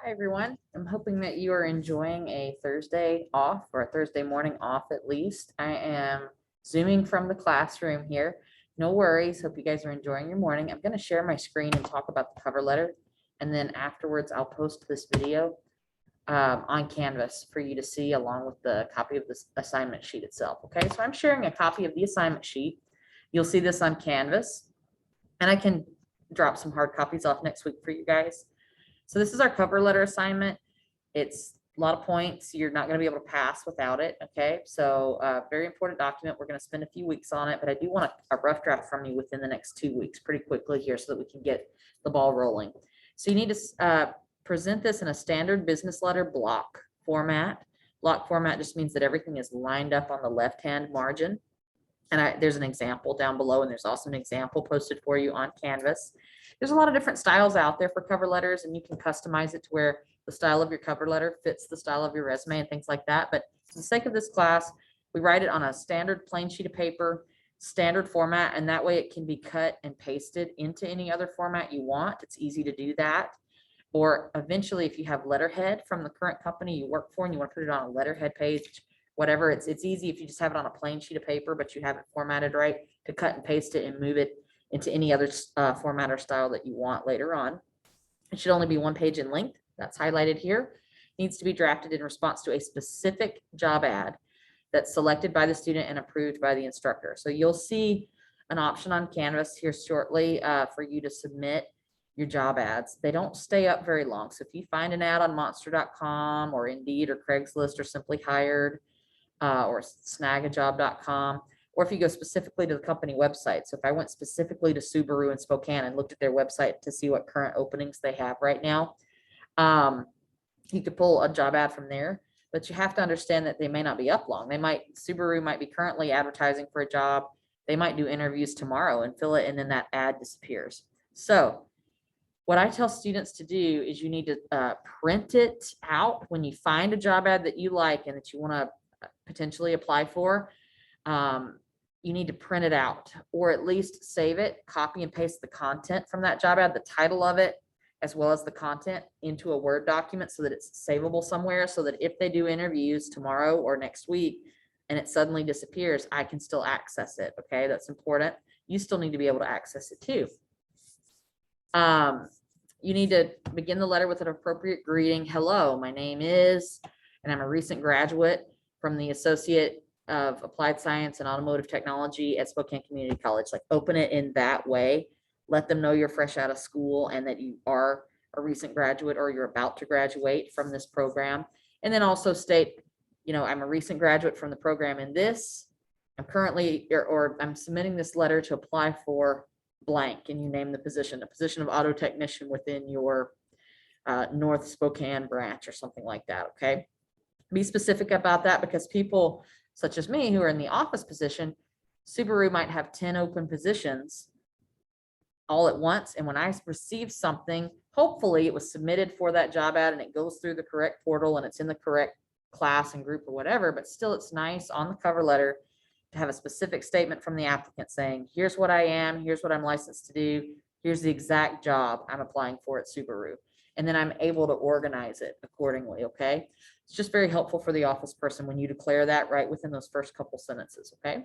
Hi, everyone. I'm hoping that you are enjoying a Thursday off or a Thursday morning off at least. I am Zooming from the classroom here. No worries. Hope you guys are enjoying your morning. I'm going to share my screen and talk about the cover letter. And then afterwards, I'll post this video on Canvas for you to see along with the copy of this assignment sheet itself. Okay, so I'm sharing a copy of the assignment sheet. You'll see this on Canvas, and I can drop some hard copies off next week for you guys. So this is our cover letter assignment. It's a lot of points. You're not going to be able to pass without it. Okay. So very important document. We're going to spend a few weeks on it, but I do want a rough draft from you within the next 2 weeks, pretty quickly here so that we can get the ball rolling. So you need to present this in a standard business letter block format. Block format just means that everything is lined up on the left-hand margin. And there's an example down below, and there's also an example posted for you on Canvas. There's a lot of different styles out there for cover letters, and you can customize it to where the style of your cover letter fits the style of your resume and things like that. But for the sake of this class, we write it on a standard plain sheet of paper, standard format, and that way it can be cut and pasted into any other format you want. It's easy to do that. Or eventually, if you have letterhead from the current company you work for and you want to put it on a letterhead page, whatever, it's easy if you just have it on a plain sheet of paper, but you have it formatted right, to cut and paste it and move it into any other format or style that you want later on. It should only be 1 page in length. That's highlighted here. Needs to be drafted in response to a specific job ad that's selected by the student and approved by the instructor. So you'll see an option on Canvas here shortly for you to submit your job ads. They don't stay up very long. So if you find an ad on monster.com or Indeed or Craigslist or Simply Hired or snagajob.com, or if you go specifically to the company website. So if I went specifically to Subaru in Spokane and looked at their website to see what current openings they have right now, you could pull a job ad from there, but you have to understand that they may not be up long. Subaru might be currently advertising for a job. They might do interviews tomorrow and fill it, and then that ad disappears. So what I tell students to do is you need to print it out when you find a job ad that you like and that you want to potentially apply for. You need to print it out or at least save it, copy and paste the content from that job ad, the title of it, as well as the content into a Word document so that it's savable somewhere, so that if they do interviews tomorrow or next week and it suddenly disappears, I can still access it. Okay, that's important. You still need to be able to access it too. You need to begin the letter with an appropriate greeting. Hello, my name is, and I'm a recent graduate from the Associate of Applied Science and Automotive Technology at Spokane Community College. Like, open it in that way. Let them know you're fresh out of school and that you are a recent graduate or you're about to graduate from this program. And then also state, I'm a recent graduate from the program in this. I'm currently, or I'm submitting this letter to apply for blank, and you name the position, a position of auto technician within your North Spokane branch or something like that. Okay. Be specific about that, because people such as me who are in the office position, Subaru might have 10 open positions all at once. And when I receive something, hopefully it was submitted for that job ad and it goes through the correct portal and it's in the correct class and group or whatever, but still it's nice on the cover letter to have a specific statement from the applicant saying, here's what I am, here's what I'm licensed to do, here's the exact job I'm applying for at Subaru. And then I'm able to organize it accordingly. Okay. It's just very helpful for the office person when you declare that right within those first couple sentences. Okay.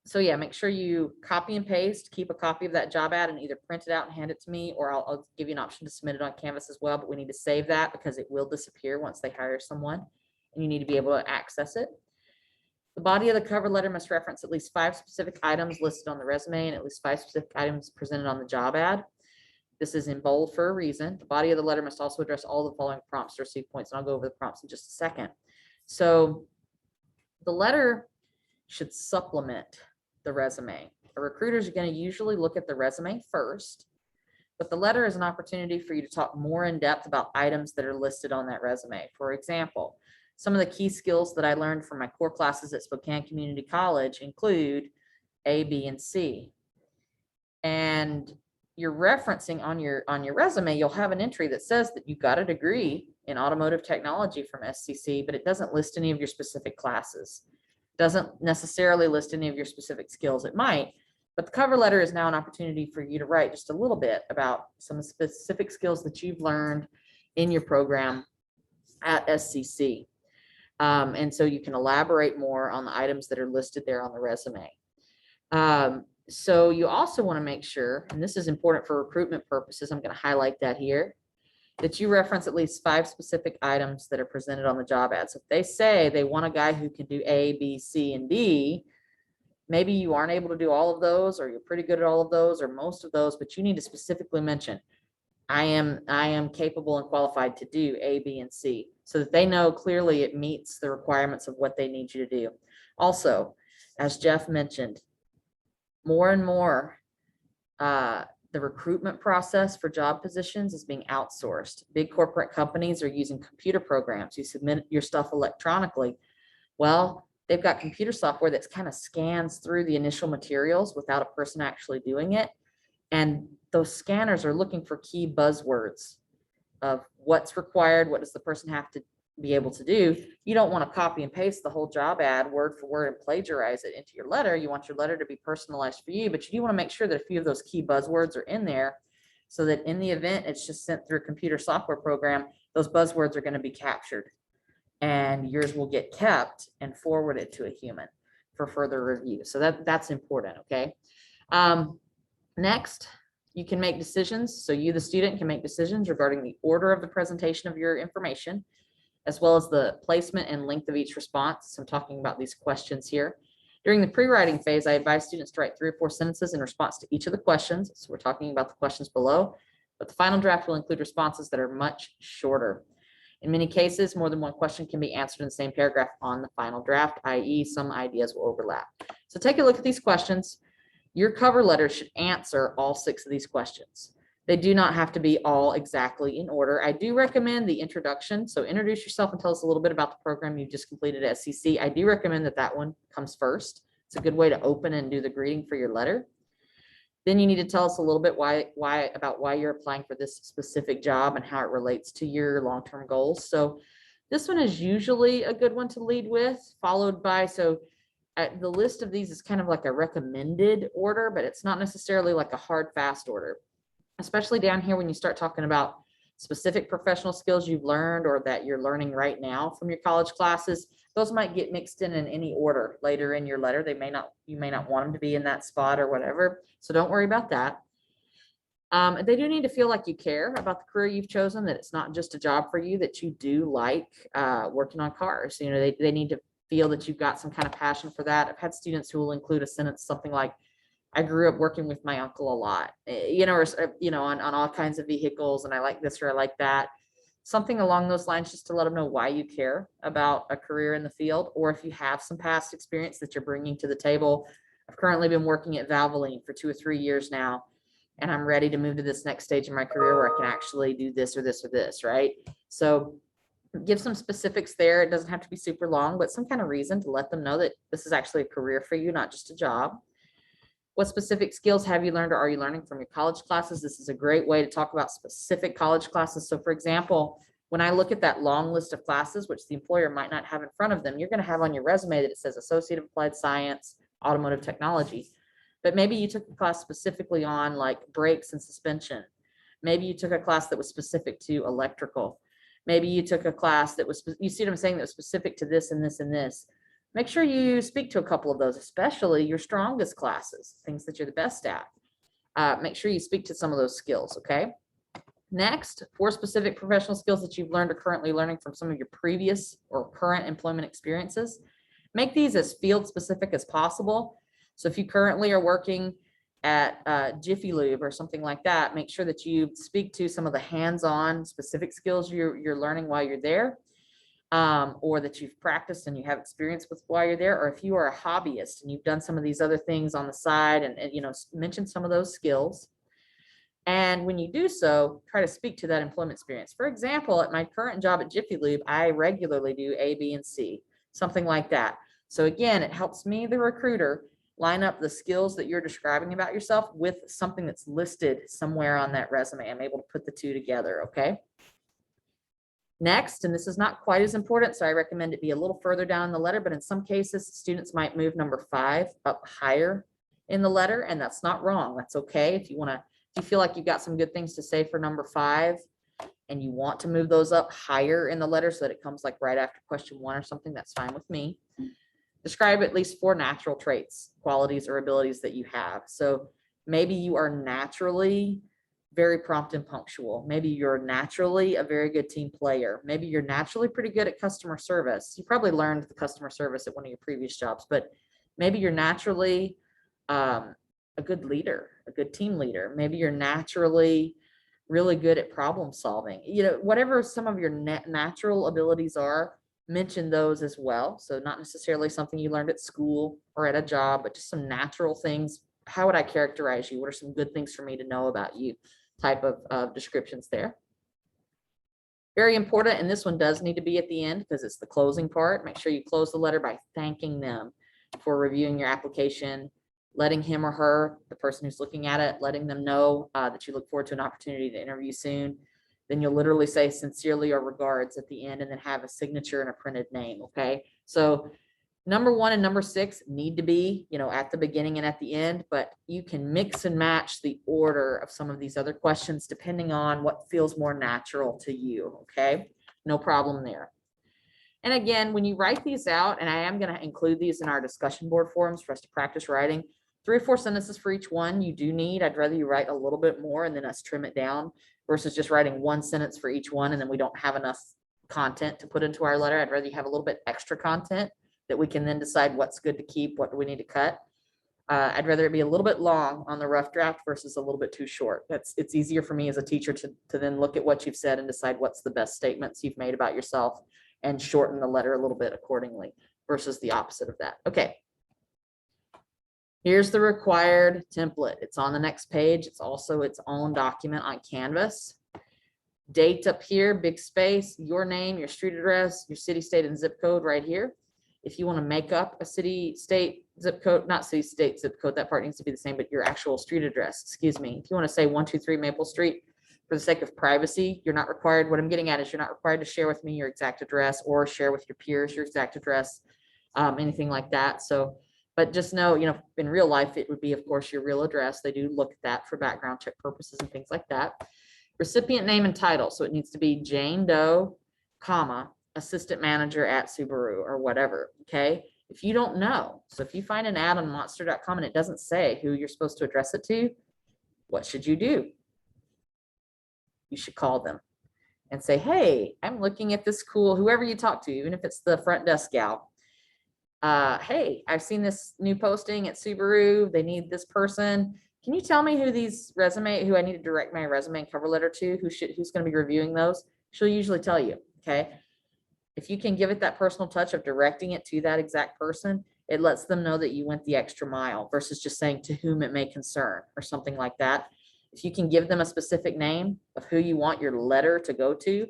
So yeah, make sure you copy and paste, keep a copy of that job ad and either print it out and hand it to me, or I'll give you an option to submit it on Canvas as well, but we need to save that because it will disappear once they hire someone and you need to be able to access it. The body of the cover letter must reference at least 5 specific items listed on the resume and at least 5 specific items presented on the job ad. This is in bold for a reason. The body of the letter must also address all the following prompts to receive points, and I'll go over the prompts in just a second. So the letter should supplement the resume. The recruiters are going to usually look at the resume first, but the letter is an opportunity for you to talk more in depth about items that are listed on that resume. For example, some of the key skills that I learned from my core classes at Spokane Community College include A, B, and C. And you're referencing on your resume, you'll have an entry that says that you got a degree in automotive technology from SCC, but it doesn't list any of your specific classes. Doesn't necessarily list any of your specific skills. It might, But the cover letter is now an opportunity for you to write just a little bit about some specific skills that you've learned in your program at SCC. And so you can elaborate more on the items that are listed there on the resume. So you also want to make sure, and this is important for recruitment purposes, I'm going to highlight that here, that you reference at least 5 specific items that are presented on the job ad. So if they say they want a guy who can do A, B, C, and D, maybe you aren't able to do all of those, or you're pretty good at all of those, or most of those, but you need to specifically mention, I am capable and qualified to do A, B, and C, so that they know clearly it meets the requirements of what they need you to do. Also, as Jeff mentioned, more and more, the recruitment process for job positions is being outsourced. Big corporate companies are using computer programs. You submit your stuff electronically. Well, they've got computer software that's kind of scans through the initial materials without a person actually doing it. And those scanners are looking for key buzzwords of what's required, what does the person have to be able to do. You don't want to copy and paste the whole job ad word for word and plagiarize it into your letter. You want your letter to be personalized for you, but you do want to make sure that a few of those key buzzwords are in there, so that in the event it's just sent through a computer software program, those buzzwords are going to be captured and yours will get kept and forwarded to a human for further review. So that's important. Okay. Next, you can make decisions. So you, the student, can make decisions regarding the order of the presentation of your information, as well as the placement and length of each response. So I'm talking about these questions here. During the pre-writing phase, I advise students to write 3 or 4 sentences in response to each of the questions. So we're talking about the questions below, but the final draft will include responses that are much shorter. In many cases, more than one question can be answered in the same paragraph on the final draft, i.e. some ideas will overlap. So take a look at these questions. Your cover letter should answer all 6 of these questions. They do not have to be all exactly in order. I do recommend the introduction. So introduce yourself and tell us a little bit about the program you just completed at SCC. I do recommend that one comes first. It's a good way to open and do the greeting for your letter. Then you need to tell us a little bit about why you're applying for this specific job and how it relates to your long-term goals. So this one is usually a good one to lead with, followed by, the list of these is kind of like a recommended order, but it's not necessarily like a hard, fast order, especially down here when you start talking about specific professional skills you've learned or that you're learning right now from your college classes. Those might get mixed in any order later in your letter. You may not want them to be in that spot or whatever. So don't worry about that. They do need to feel like you care about the career you've chosen, that it's not just a job for you, that you do like working on cars. You know, they need to feel that you've got some kind of passion for that. I've had students who will include a sentence, something like, I grew up working with my uncle a lot, on all kinds of vehicles, and I like this or I like that. Something along those lines, just to let them know why you care about a career in the field, or if you have some past experience that you're bringing to the table. I've currently been working at Valvoline for 2 or 3 years now, and I'm ready to move to this next stage in my career where I can actually do this or this or this, right? So give some specifics there. It doesn't have to be super long, but some kind of reason to let them know that this is actually a career for you, not just a job. What specific skills have you learned or are you learning from your college classes? This is a great way to talk about specific college classes. So for example, when I look at that long list of classes, which the employer might not have in front of them, you're going to have on your resume that it says Associate of Applied Science, Automotive Technology. But maybe you took a class specifically on like brakes and suspension. Maybe you took a class that was specific to electrical. Maybe you took a class that was, you see what I'm saying, that was specific to this and this and this. Make sure you speak to a couple of those, especially your strongest classes, things that you're the best at. Make sure you speak to some of those skills, okay? Next, 4 specific professional skills that you've learned or currently learning from some of your previous or current employment experiences. Make these as field specific as possible. So if you currently are working at Jiffy Lube or something like that, make sure that you speak to some of the hands-on specific skills you're learning while you're there. Or that you've practiced and you have experience with while you're there, or if you are a hobbyist and you've done some of these other things on the side and mention some of those skills. And when you do so, try to speak to that employment experience. For example, at my current job at Jiffy Lube, I regularly do A, B, and C, something like that. So again, it helps me, the recruiter, line up the skills that you're describing about yourself with something that's listed somewhere on that resume. I'm able to put the 2 together, okay? Next, and this is not quite as important, so I recommend it be a little further down the letter, but in some cases, students might move number 5 up higher in the letter, and that's not wrong. That's okay. If you feel like you've got some good things to say for number 5 and you want to move those up higher in the letter so that it comes like right after question 1 or something, that's fine with me. Describe at least 4 natural traits, qualities, or abilities that you have. So maybe you are naturally very prompt and punctual. Maybe you're naturally a very good team player. Maybe you're naturally pretty good at customer service. You probably learned the customer service at one of your previous jobs, but maybe you're naturally a good leader, a good team leader. Maybe you're naturally really good at problem solving. Whatever some of your natural abilities are, mention those as well. So not necessarily something you learned at school or at a job, but just some natural things. How would I characterize you? What are some good things for me to know about you? Type of descriptions there. Very important, and this one does need to be at the end because it's the closing part. Make sure you close the letter by thanking them for reviewing your application, letting him or her, the person who's looking at it, letting them know that you look forward to an opportunity to interview soon. Then you'll literally say sincerely or regards at the end, and then have a signature and a printed name. Okay. So number 1 and number 6 need to be, at the beginning and at the end, but you can mix and match the order of some of these other questions depending on what feels more natural to you. Okay. No problem there. And again, when you write these out, and I am going to include these in our discussion board forums for us to practice writing, 3 or 4 sentences for each one you do need. I'd rather you write a little bit more and then us trim it down versus just writing 1 sentence for each one and then we don't have enough content to put into our letter. I'd rather you have a little bit extra content that we can then decide what's good to keep, what do we need to cut. I'd rather it be a little bit long on the rough draft versus a little bit too short. It's easier for me as a teacher to then look at what you've said and decide what's the best statements you've made about yourself and shorten the letter a little bit accordingly versus the opposite of that. Okay. Here's the required template. It's on the next page. It's also its own document on Canvas. Date up here, big space, your name, your street address, your city, state, and zip code right here. If you want to make up a city, state, zip code, not city, state, zip code, that part needs to be the same, but your actual street address, excuse me. If you want to say 123 Maple Street, for the sake of privacy, you're not required. What I'm getting at is you're not required to share with me your exact address or share with your peers your exact address, anything like that. So, but just know, in real life, it would be, of course, your real address. They do look at that for background check purposes and things like that. Recipient name and title. So it needs to be Jane Doe, comma, assistant manager at Subaru or whatever. Okay. If you don't know, so if you find an ad on monster.com and it doesn't say who you're supposed to address it to, what should you do? You should call them and say, hey, I'm looking at this cool, whoever you talk to, even if it's the front desk gal. Hey, I've seen this new posting at Subaru. They need this person. Can you tell me who I need to direct my resume and cover letter to? Who's going to be reviewing those? She'll usually tell you. Okay. If you can give it that personal touch of directing it to that exact person, it lets them know that you went the extra mile versus just saying to whom it may concern or something like that. If you can give them a specific name of who you want your letter to go to,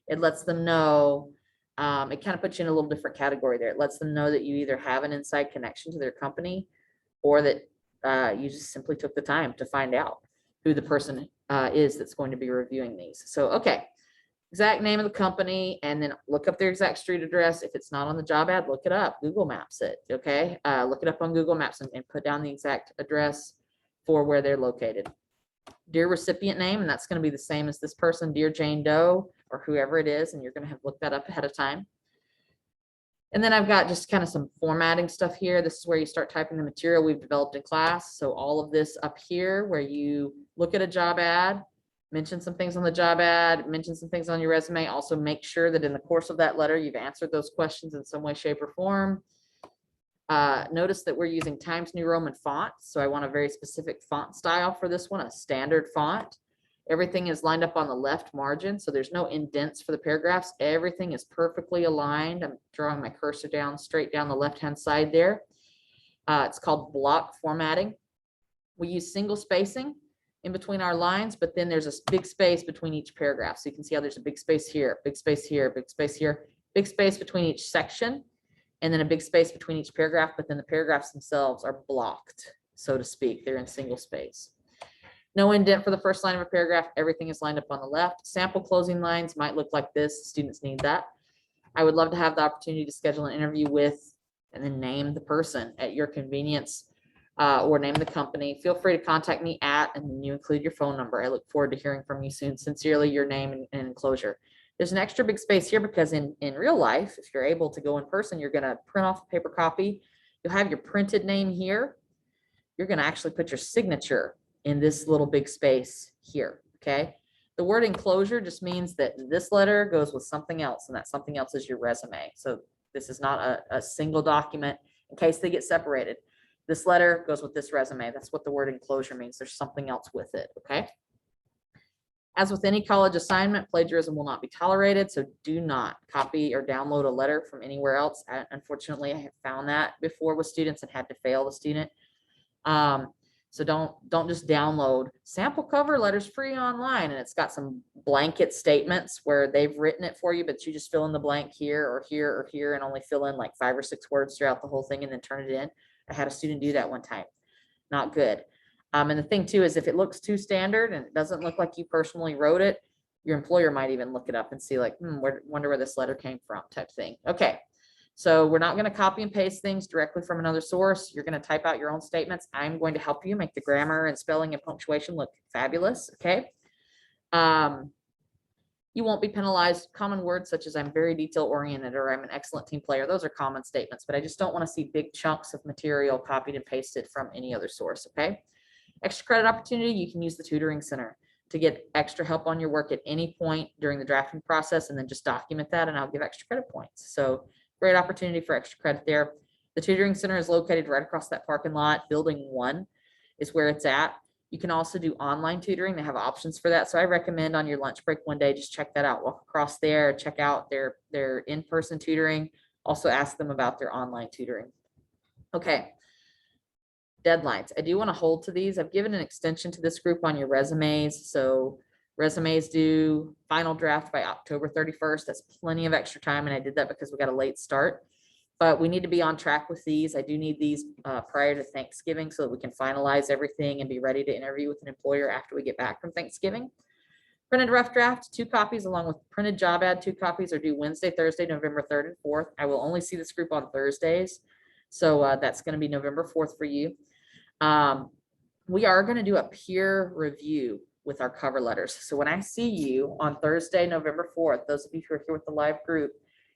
it lets them know. It kind of puts you in a little different category there. It lets them know that you either have an inside connection to their company or that you just simply took the time to find out who the person is that's going to be reviewing these. So, okay, exact name of the company, and then look up their exact street address. If it's not on the job ad, look it up. Google Maps it, okay? Look it up on Google Maps and put down the exact address for where they're located. Dear recipient name, and that's going to be the same as this person, Dear Jane Doe, or whoever it is, and you're going to have looked that up ahead of time. And then I've got just kind of some formatting stuff here. This is where you start typing the material we've developed in class. So all of this up here where you look at a job ad, mention some things on the job ad, mention some things on your resume. Also make sure that in the course of that letter, you've answered those questions in some way, shape, or form. Notice that we're using Times New Roman font. So I want a very specific font style for this one, a standard font. Everything is lined up on the left margin, so there's no indents for the paragraphs. Everything is perfectly aligned. I'm drawing my cursor down straight down the left-hand side there. It's called block formatting. We use single spacing in between our lines, but then there's a big space between each paragraph. So you can see how there's a big space here, big space here, big space here, big space between each section, and then a big space between each paragraph, but then the paragraphs themselves are blocked, so to speak. They're in single space. No indent for the first line of a paragraph. Everything is lined up on the left. Sample closing lines might look like this. Students need that. I would love to have the opportunity to schedule an interview with and then name the person at your convenience. or name the company, feel free to contact me at, and then you include your phone number. I look forward to hearing from you soon. Sincerely, your name and enclosure. There's an extra big space here because in real life, if you're able to go in person, you're going to print off a paper copy. You'll have your printed name here. You're going to actually put your signature in this little big space here. Okay. The word enclosure just means that this letter goes with something else, and that something else is your resume. So this is not a single document in case they get separated. This letter goes with this resume. That's what the word enclosure means. There's something else with it. Okay. As with any college assignment, plagiarism will not be tolerated. So do not copy or download a letter from anywhere else. Unfortunately, I have found that before with students and had to fail the student. So don't just download. Sample cover letters free online, and it's got some blanket statements where they've written it for you, but you just fill in the blank here or here or here and only fill in like 5 or 6 words throughout the whole thing and then turn it in. I had a student do that one time. Not good. And the thing too is if it looks too standard and it doesn't look like you personally wrote it, your employer might even look it up and see like, wonder where this letter came from type thing. Okay. So we're not going to copy and paste things directly from another source. You're going to type out your own statements. I'm going to help you make the grammar and spelling and punctuation look fabulous. Okay. You won't be penalized. Common words such as I'm very detail oriented or I'm an excellent team player. Those are common statements, but I just don't want to see big chunks of material copied and pasted from any other source. Okay. Extra credit opportunity. You can use the tutoring center to get extra help on your work at any point during the drafting process, and then just document that and I'll give extra credit points. So great opportunity for extra credit there. The tutoring center is located right across that parking lot. Building 1 is where it's at. You can also do online tutoring. They have options for that. So I recommend on your lunch break one day, just check that out. Walk across there, check out their in-person tutoring. Also ask them about their online tutoring. Okay. Deadlines. I do want to hold to these. I've given an extension to this group on your resumes. So resumes due final draft by October 31st. That's plenty of extra time. And I did that because we got a late start, but we need to be on track with these. I do need these prior to Thanksgiving so that we can finalize everything and be ready to interview with an employer after we get back from Thanksgiving. Printed rough draft, 2 copies along with printed job ad, 2 copies are due Wednesday, Thursday, November 3rd and 4th. I will only see this group on Thursdays. So that's going to be November 4th for you. We are going to do a peer review with our cover letters. So when I see you on Thursday, November 4th, those of you who are here with the live group,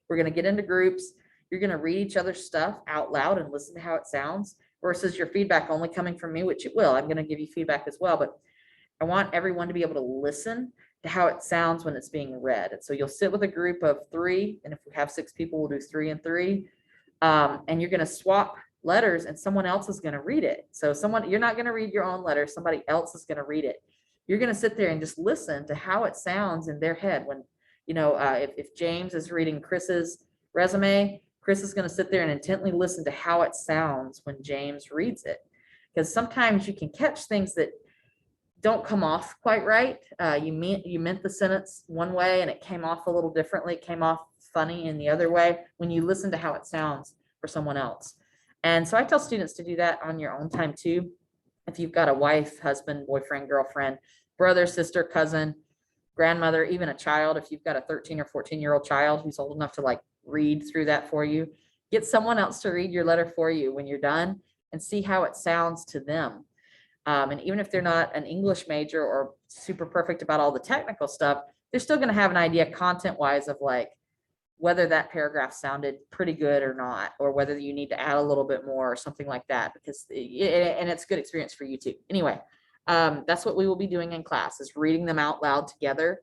we're going to get into groups. You're going to read each other's stuff out loud and listen to how it sounds versus your feedback only coming from me, which it will. I'm going to give you feedback as well, but I want everyone to be able to listen to how it sounds when it's being read. And so you'll sit with a group of 3, and if we have 6 people, we'll do 3 and 3. And you're going to swap letters and someone else is going to read it. So you're not going to read your own letter. Somebody else is going to read it. You're going to sit there and just listen to how it sounds in their head. When, if James is reading Chris's resume, Chris is going to sit there and intently listen to how it sounds when James reads it. Because sometimes you can catch things that don't come off quite right. You meant the sentence one way and it came off a little differently. It came off funny in the other way when you listen to how it sounds for someone else. And so I tell students to do that on your own time too. If you've got a wife, husband, boyfriend, girlfriend, brother, sister, cousin, grandmother, even a child, if you've got a 13 or 14-year-old child who's old enough to like read through that for you, get someone else to read your letter for you when you're done and see how it sounds to them. And even if they're not an English major or super perfect about all the technical stuff, they're still going to have an idea content-wise of like whether that paragraph sounded pretty good or not, or whether you need to add a little bit more or something like that, because and it's a good experience for you too. Anyway, that's what we will be doing in class, is reading them out loud together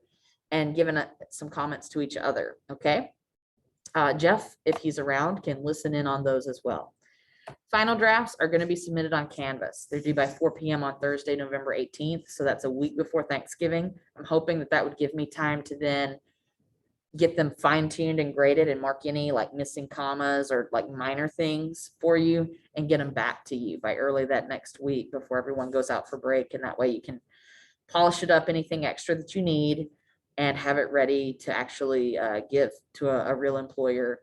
and giving some comments to each other. Okay. Jeff, if he's around, can listen in on those as well. Final drafts are going to be submitted on Canvas. They're due by 4 p.m. on Thursday, November 18th. So that's a week before Thanksgiving. I'm hoping that would give me time to then get them fine-tuned and graded and mark any like missing commas or like minor things for you and get them back to you by early that next week before everyone goes out for break. And that way you can polish it up, anything extra that you need, and have it ready to actually give to a real employer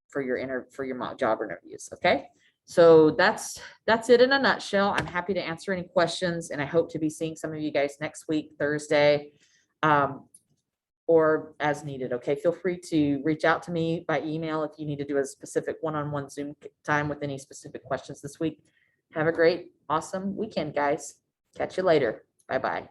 for your mock job interviews. Okay. So that's it in a nutshell. I'm happy to answer any questions, and I hope to be seeing some of you guys next week, Thursday, or as needed. Okay. Feel free to reach out to me by email if you need to do a specific one-on-one Zoom time with any specific questions this week. Have a great, awesome weekend, guys. Catch you later. Bye-bye.